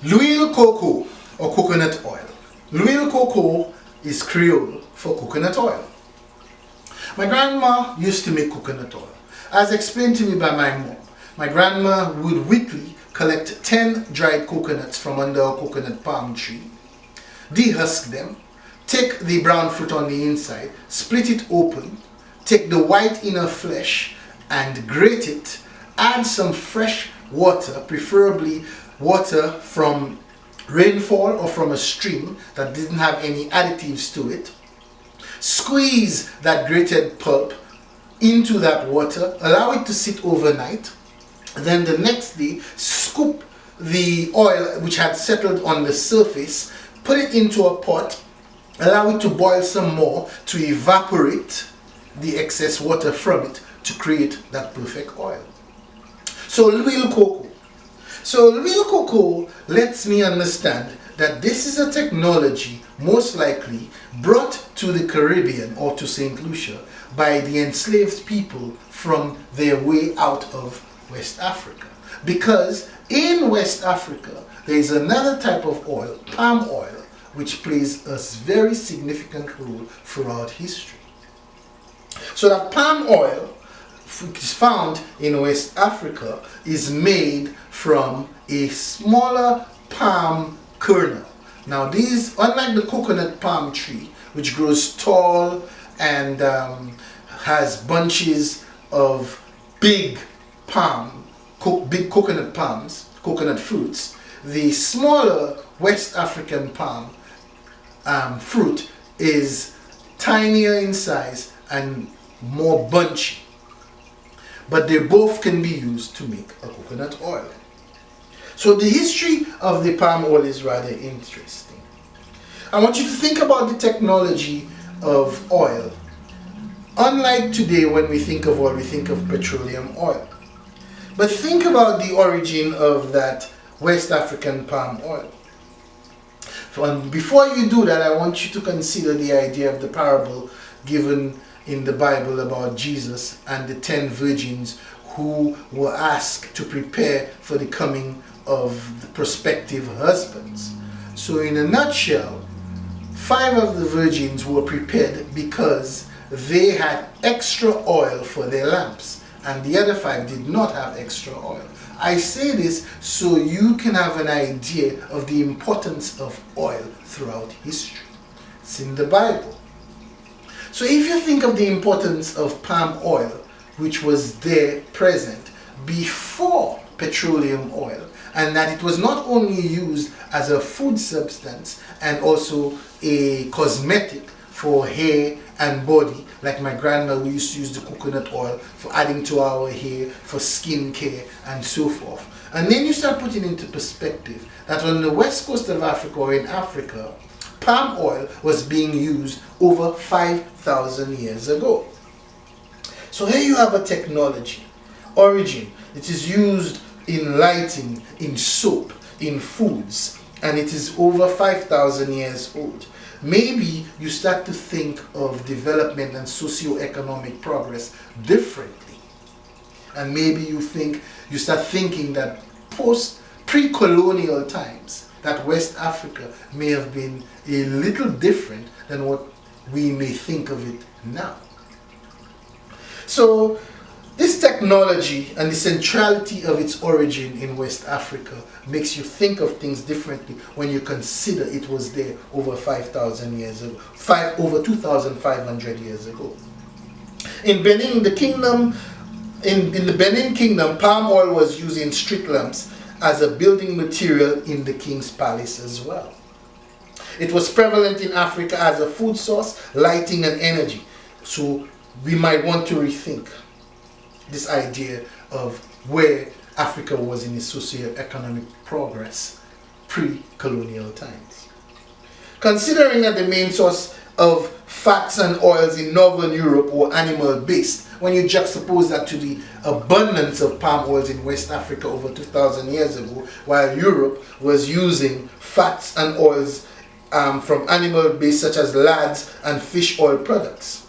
L'huile coco or coconut oil. L'huile coco is Creole for coconut oil. My grandma used to make coconut oil. As explained to me by my mom, my grandma would weekly collect 10 dried coconuts from under a coconut palm tree, dehusk them, take the brown fruit on the inside, split it open, take the white inner flesh and grate it, add some fresh water, preferably water from rainfall or from a stream that didn't have any additives to it. Squeeze that grated pulp into that water, allow it to sit overnight. Then the next day, scoop the oil which had settled on the surface, put it into a pot, allow it to boil some more to evaporate the excess water from it to create that perfect oil. So l'huile coco. So l'huile coco lets me understand that this is a technology most likely brought to the Caribbean or to St. Lucia by the enslaved people from their way out of West Africa. Because in West Africa there is another type of oil, palm oil, which plays a very significant role throughout history. So that palm oil, which is found in West Africa, is made from a smaller palm kernel. Now these, unlike the coconut palm tree, which grows tall and has bunches of big coconut palms, coconut fruits, the smaller West African palm fruit is tinier in size and more bunchy. But they both can be used to make a coconut oil. So the history of the palm oil is rather interesting. I want you to think about the technology of oil. Unlike today, when we think of oil, we think of petroleum oil. But think about the origin of that West African palm oil. Before you do that, I want you to consider the idea of the parable given in the Bible about Jesus and the 10 virgins who were asked to prepare for the coming of the prospective husbands. So in a nutshell, 5 of the virgins were prepared because they had extra oil for their lamps, and the other 5 did not have extra oil. I say this so you can have an idea of the importance of oil throughout history. It's in the Bible. So if you think of the importance of palm oil, which was there present before petroleum oil, and that it was not only used as a food substance and also a cosmetic for hair and body, like my grandma, we used to use the coconut oil for adding to our hair, for skin care and so forth. And then you start putting into perspective that on the west coast of Africa, or in Africa, palm oil was being used over 5,000 years ago. So here you have a technology, origin. It is used in lighting, in soap, in foods, and it is over 5,000 years old. Maybe you start to think of development and socio-economic progress differently. And maybe you start thinking that pre-colonial times, that West Africa may have been a little different than what we may think of it now. So this technology and the centrality of its origin in West Africa makes you think of things differently when you consider it was there over 5,000 years ago, over 2,500 years ago. In Benin, the kingdom, in the Benin kingdom, palm oil was used in street lamps as a building material in the king's palace as well. It was prevalent in Africa as a food source, lighting and energy. So we might want to rethink this idea of where Africa was in its socio-economic progress pre-colonial times. Considering that the main source of fats and oils in Northern Europe were animal-based, when you juxtapose that to the abundance of palm oils in West Africa over 2,000 years ago, while Europe was using fats and oils from animal-based such as lads and fish oil products.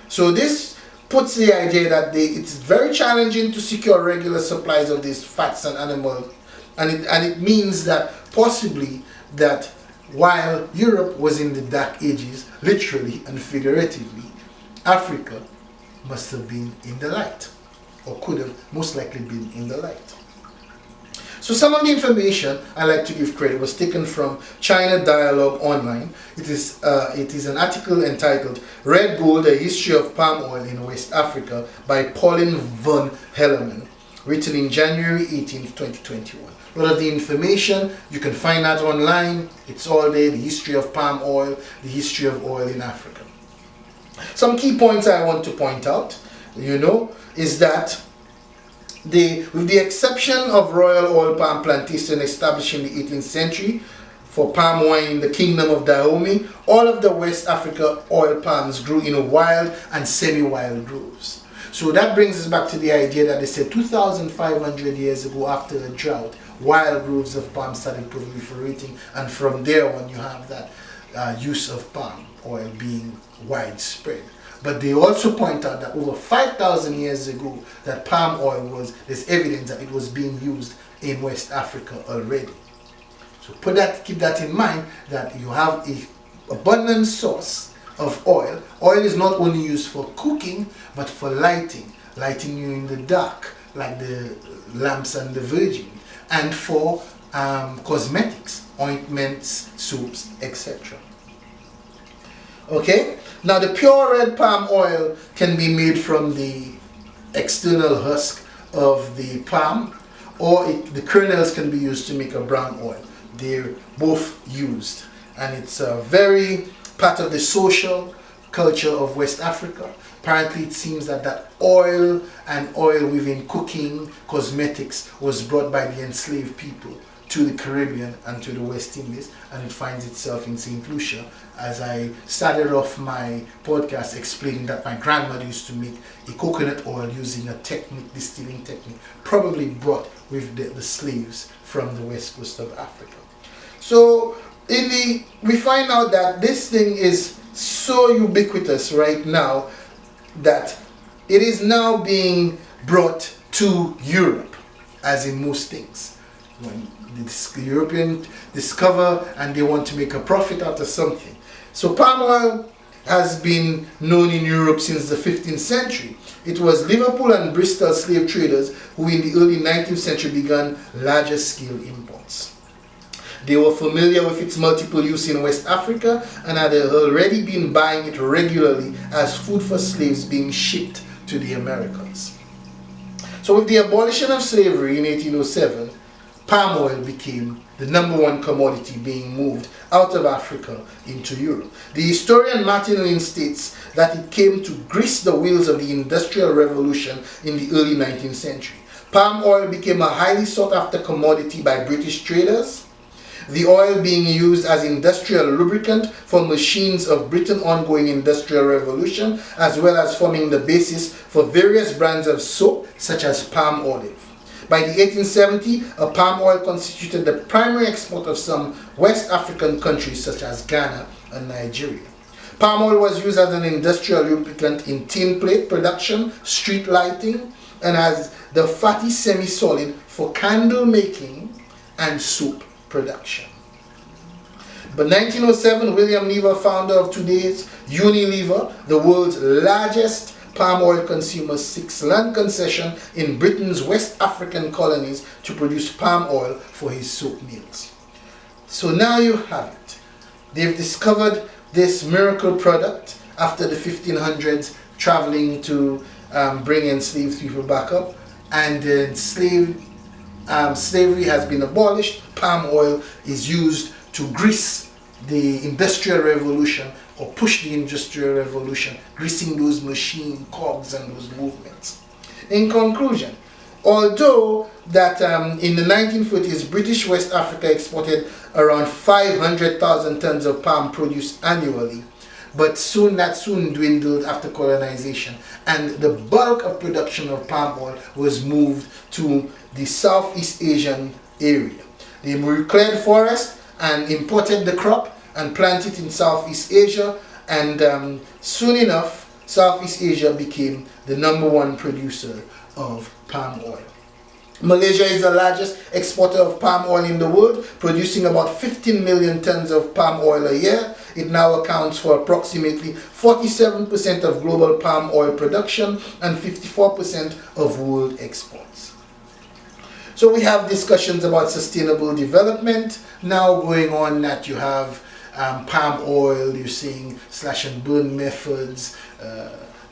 So this puts the idea that it's very challenging to secure regular supplies of these fats and animals, and it means that possibly that while Europe was in the dark ages, literally and figuratively, Africa must have been in the light, or could have most likely been in the light. So some of the information I like to give credit was taken from China Dialogue Online. It is an article entitled Red Gold, A History of Palm Oil in West Africa by Pauline von Hellerman, written in January 18, 2021. A lot of the information you can find out online. It's all there, the history of palm oil, the history of oil in Africa. Some key points I want to point out, is that with the exception of royal oil palm plantation established in the 18th century for palm wine in the kingdom of Dahomey, all of the West Africa oil palms grew in wild and semi-wild groves. So that brings us back to the idea that they said 2,500 years ago, after a drought, wild groves of palm started proliferating, and from there on you have that use of palm oil being widespread. But they also point out that over 5,000 years ago, that palm oil there's evidence that it was being used in West Africa already. So keep that in mind, that you have an abundant source of oil. Oil is not only used for cooking, but for lighting you in the dark, like the lamps and the Virgin, and for cosmetics, ointments, soaps, etc. Okay, now the pure red palm oil can be made from the external husk of the palm, or the kernels can be used to make a brown oil. They're both used, and it's a very part of the social culture of West Africa. Apparently it seems that oil and oil within cooking, cosmetics, was brought by the enslaved people to the Caribbean and to the West Indies, and it finds itself in St. Lucia. As I started off my podcast explaining that my grandmother used to make a coconut oil using a distilling technique, probably brought with the slaves from the west coast of Africa. So we find out that this thing is so ubiquitous right now that it is now being brought to Europe, as in most things. When the Europeans discover and they want to make a profit out of something. So palm oil has been known in Europe since the 15th century. It was Liverpool and Bristol slave traders who in the early 19th century began larger scale imports. They were familiar with its multiple use in West Africa and had already been buying it regularly as food for slaves being shipped to the Americas. So with the abolition of slavery in 1807, palm oil became the #1 commodity being moved out of Africa into Europe. The historian Martin Lynn states that it came to grease the wheels of the Industrial Revolution in the early 19th century. Palm oil became a highly sought after commodity by British traders, the oil being used as industrial lubricant for machines of Britain's ongoing Industrial Revolution, as well as forming the basis for various brands of soap such as palm olive. By the 1870s, palm oil constituted the primary export of some West African countries such as Ghana and Nigeria. Palm oil was used as an industrial lubricant in tin plate production, street lighting, and as the fatty semi-solid for candle making and soap production. By 1907, William Lever, founder of today's Unilever, the world's largest palm oil consumer, seeks land concession in Britain's West African colonies to produce palm oil for his soap mills. So now you have it. They've discovered this miracle product after the 1500s, traveling to bring enslaved people back up, and slavery has been abolished. Palm oil is used to grease the Industrial Revolution, or push the Industrial Revolution, greasing those machine cogs and those movements. In conclusion, although that in the 1940s, British West Africa exported around 500,000 tons of palm produce annually, but that soon dwindled after colonization, and the bulk of production of palm oil was moved to the Southeast Asian area. They cleared forest and imported the crop and planted it in Southeast Asia, and soon enough Southeast Asia became the #1 producer of palm oil. Malaysia is the largest exporter of palm oil in the world, producing about 15 million tons of palm oil a year. It now accounts for approximately 47% of global palm oil production and 54% of world exports. So we have discussions about sustainable development now going on, that you have palm oil, you're seeing slash and burn methods,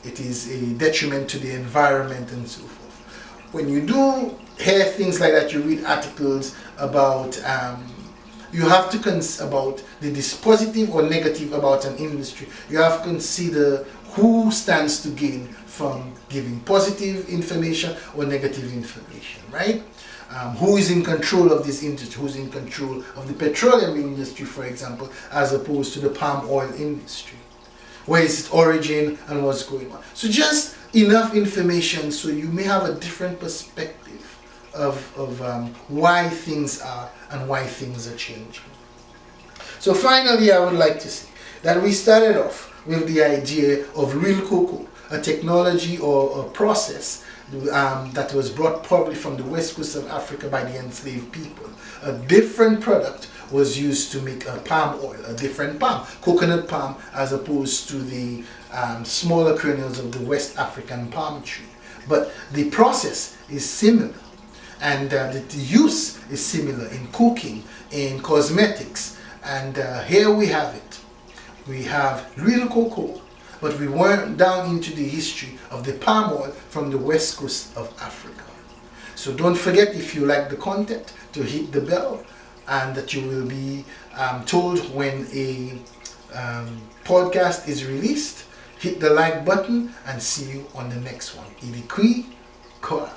it is a detriment to the environment and so forth. When you do hear things like that, you read articles about, you have to consider about the dispositive or negative about an industry. You have to consider who stands to gain from giving positive information or negative information, right? Who is in control of this industry, who's in control of the petroleum industry, for example, as opposed to the palm oil industry. Where is its origin and what's going on? So just enough information so you may have a different perspective of why things are and why things are changing. So finally, I would like to say that we started off with the idea of real cocoa, a technology or a process that was brought probably from the west coast of Africa by the enslaved people. A different product was used to make palm oil, a different palm, coconut palm, as opposed to the smaller kernels of the West African palm tree. But the process is similar, and the use is similar in cooking, in cosmetics, and here we have it. We have real cocoa, but we went down into the history of the palm oil from the west coast of Africa. So don't forget, if you like the content, to hit the bell, and that you will be told when a podcast is released. Hit the like button and see you on the next one. Cogs.